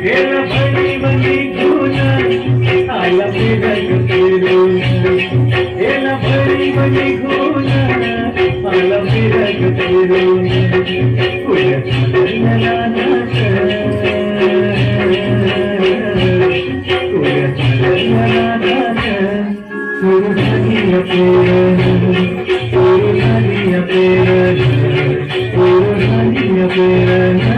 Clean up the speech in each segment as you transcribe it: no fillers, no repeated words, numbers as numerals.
Ela bani bani guna, ala pirag piruna. Ela bani bani guna, ala pirag piruna. Kuya chala na na cha, kuya chala na na cha. Surudhaniya piruna, surudhaniya piruna, surudhaniya piruna.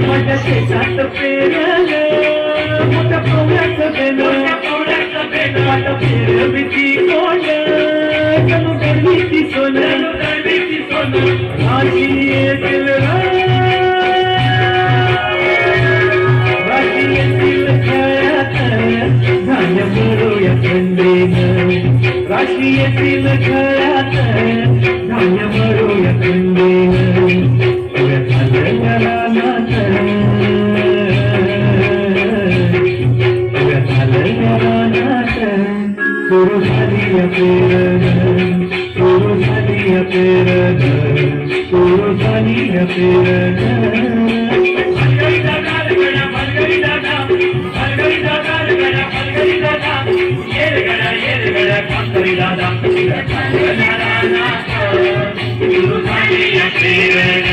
माझ्या शेतात पेरलं मोठ्या पवळ्याचं बेनं माझ्या फिरवीची कोण जणू गरवीची सोनं माझी येतील माझी येतील खेळात धान्य भरूया थंडीनं राशी येतील खेळात धान्य भरूया थंडीनं Surudhaniya pirana, surudhaniya pirana, surudhaniya pirana. Bhalgari daga, bhalgari daga, bhalgari daga, bhalgari daga. Yere gada, bhalgari daga, surudhaniya pirana.